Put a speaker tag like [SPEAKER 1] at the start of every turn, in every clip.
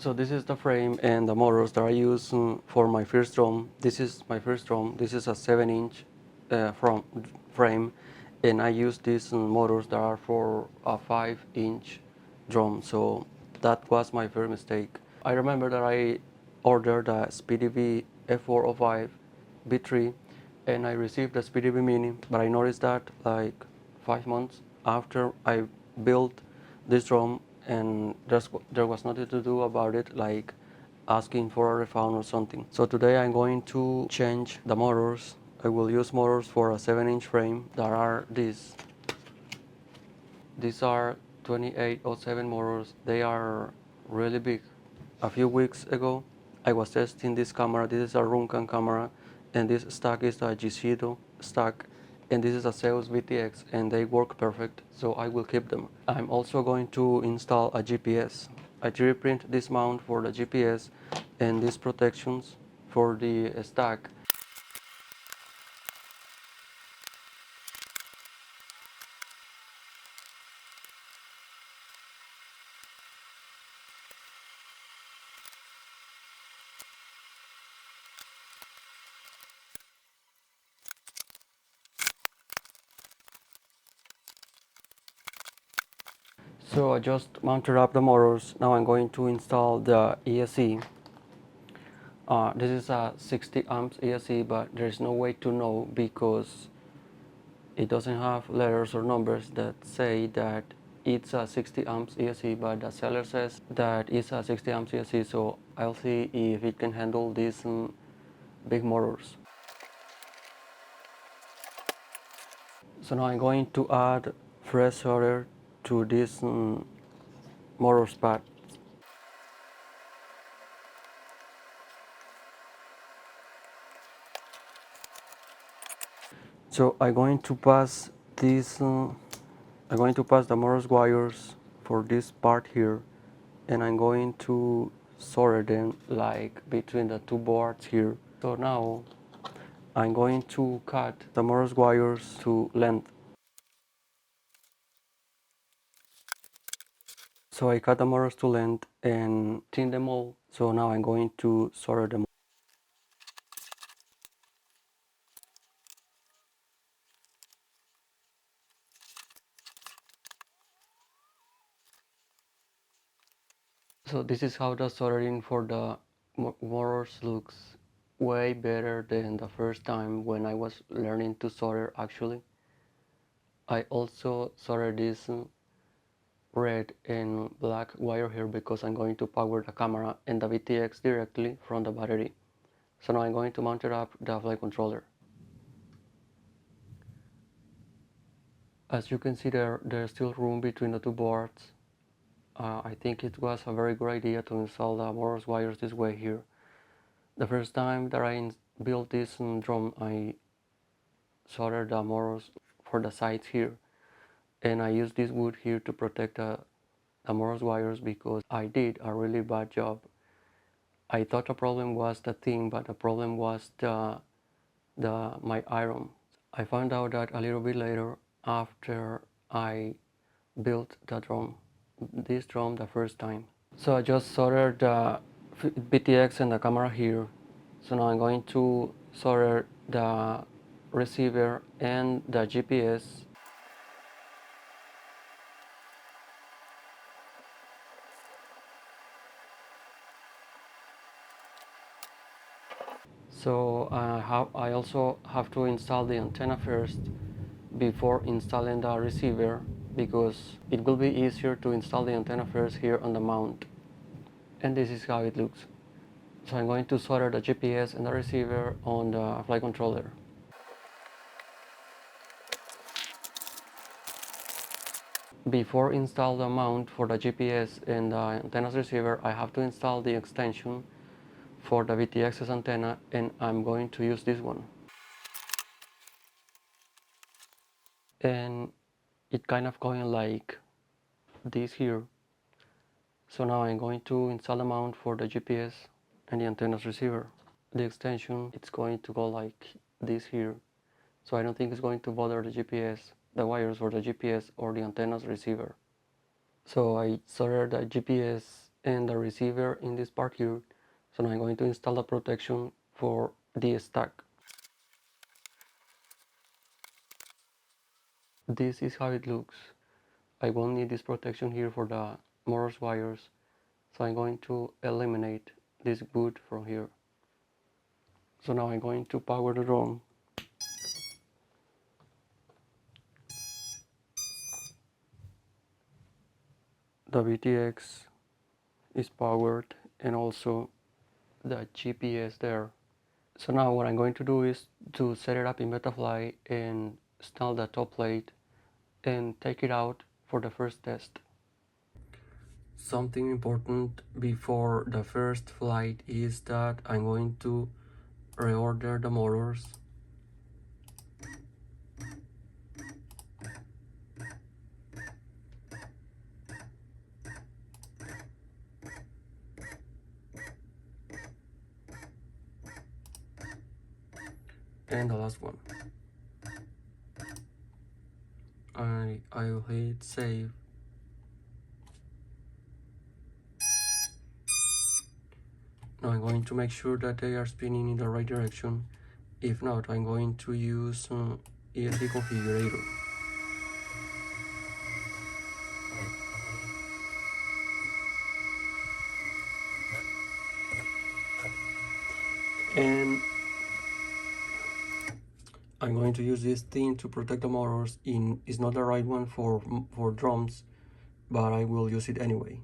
[SPEAKER 1] So this is the frame and the motors that I use for my first drum. This is my first drum. This is a 7-inch from frame, and I use these motors that are for a 5-inch drum. So that was my first mistake. I remember that I ordered a SpeedyV F405 B3, and I received the SpeedyV Mini, but I noticed that like 5 months after I built this drum, and there was nothing to do about it, like asking for a refund or something. So today I'm going to change the motors. I will use motors for a 7-inch frame that are these. These are 2807 motors. They are really big. A few weeks ago, I was testing this camera. This is a Runcan camera, and this stack is a Gishido stack, and this is a Zeus VTX, and they work perfect, so I will keep them. I'm also going to install a GPS. I 3D print this mount for the GPS and these protections for the stack. So I just mounted up the motors. Now I'm going to install the ESC. This is a 60 amps ESC, but there's no way to know because it doesn't have letters or numbers that say that it's a 60 amps ESC, but the seller says that it's a 60 amps ESC, so I'll see if it can handle these big motors. So now I'm going to add fresh solder to this motor pad. So I'm going to pass this. I'm going to pass the motor wires for this part here, and I'm going to solder them like between the two boards here. So now I'm going to cut the motor wires to length. So I cut the motors to length and thin them all. So now I'm going to solder them. So this is how the soldering for the motors looks. Way better than the first time when I was learning to solder actually. I also soldered this red and black wire here because I'm going to power the camera and the VTX directly from the battery. So now I'm going to mount it up the flight controller. As you can see there's still room between the two boards. I think it was a very good idea to install the motors wires this way here. The first time that I built this drum, I soldered the motors for the sides here, and I used this wood here to protect the motors wires because I did a really bad job. I thought the problem was the thing, but the problem was my iron. I found out that a little bit later after I built this drum the first time. So I just soldered the BTX and the camera here. So now I'm going to solder the receiver and the GPS. So I also have to install the antenna first before installing the receiver because it will be easier to install the antenna first here on the mount. And this is how it looks. So I'm going to solder the GPS and the receiver on the flight controller. Before install the mount for the GPS and the antenna's receiver, I have to install the extension for the VTX's antenna, and I'm going to use this one. And it kind of going like this here. So now I'm going to install the mount for the GPS and the antenna's receiver. The extension, it's going to go like this here. So I don't think it's going to bother the GPS, the wires for the GPS or the antenna's receiver. So I soldered the GPS and the receiver in this part here. So now I'm going to install the protection for the stack. This is how it looks. I won't need this protection here for the motors wires, so I'm going to eliminate this boot from here. So now I'm going to power the drone. The VTX is powered and also the GPS there. So now what I'm going to do is to set it up in Betafly and install the top plate and take it out for the first test. Something important before the first flight is that I'm going to reorder the motors. And the last one. I'll hit save. Now I'm going to make sure that they are spinning in the right direction. If not, I'm going to use ESC configurator. And I'm going to use this thing to protect the motors. It's not the right one for drums, but I will use it anyway.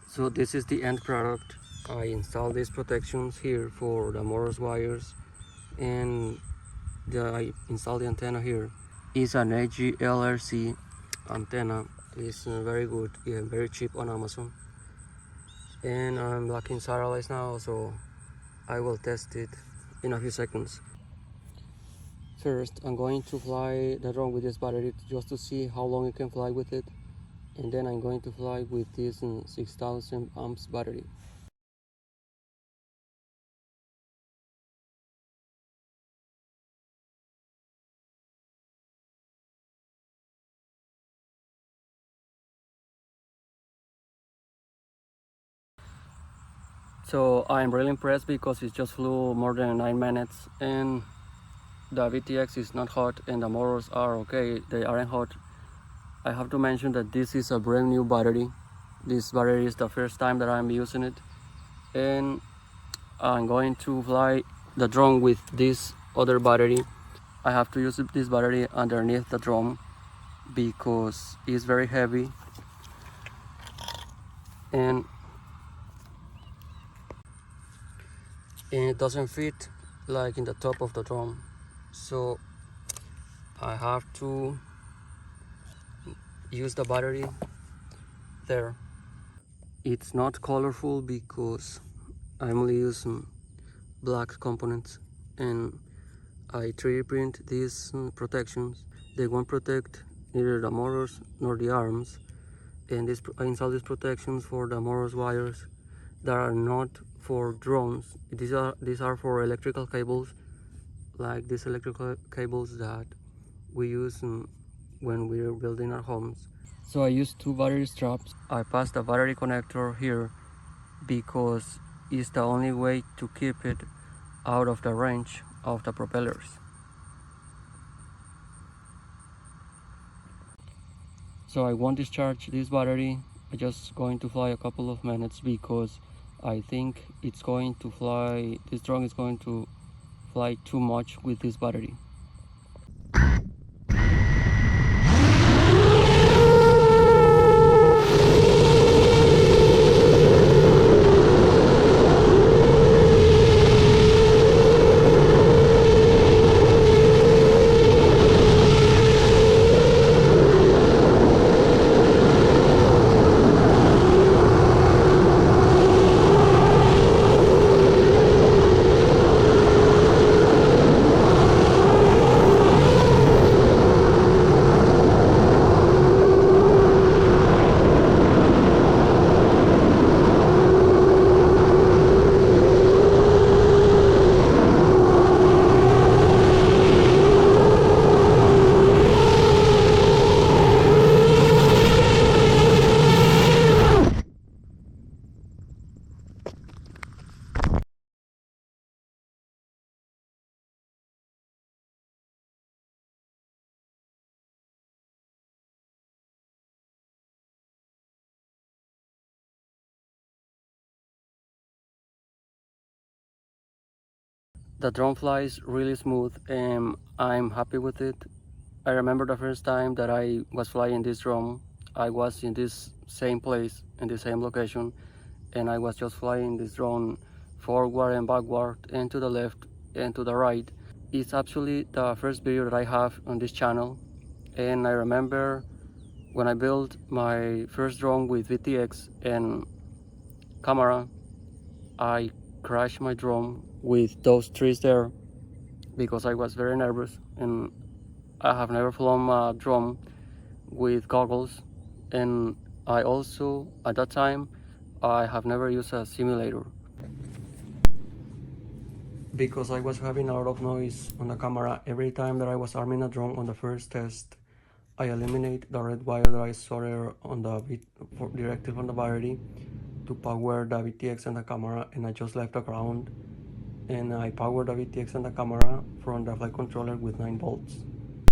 [SPEAKER 1] So this is the end product. I installed these protections here for the motors wires, and I installed the antenna here. It's an AGLRC antenna. It's very good, yeah, very cheap on Amazon. And I'm blocking satellites now, so I will test it in a few seconds. First, I'm going to fly the drone with this battery just to see how long it can fly with it. And then I'm going to fly with this 6000 amps battery. So I'm really impressed because it just flew more than 9 minutes and the VTX is not hot and the motors are okay, they aren't hot. I have to mention that this is a brand new battery. This battery is the first time that I'm using it, and I'm going to fly the drone with this other battery. I have to use this battery underneath the drone because it's very heavy and it doesn't fit like in the top of the drum, so I have to use the battery there. It's not colorful because I'm only using black components, and I 3D print these protections. They won't protect neither the motors nor the arms, and I install these protections for the motors wires that are not for drones. These are for electrical cables, like these electrical cables that we use when we're building our homes. So I use 2 battery straps. I pass the battery connector here because it's the only way to keep it out of the range of the propellers. So I won't discharge this battery. I'm just going to fly a couple of minutes because I think it's going to fly, this drone is going to fly too much with this battery. The drone flies really smooth and I'm happy with it. I remember the first time that I was flying this drone, I was in this same place, in the same location, and I was just flying this drone forward and backward and to the left and to the right. It's actually the first video that I have on this channel, and I remember when I built my first drone with VTX and camera, I crashed my drone with those trees there because I was very nervous and I have never flown a drone with goggles, and I also at that time I have never used a simulator because I was having a lot of noise on the camera every time that I was arming a drone on the first test. I eliminate the red wire that I solder on the directly from the battery to power the VTX and the camera, and I just left the ground and I powered the VTX and the camera from the flight controller with 9 volts.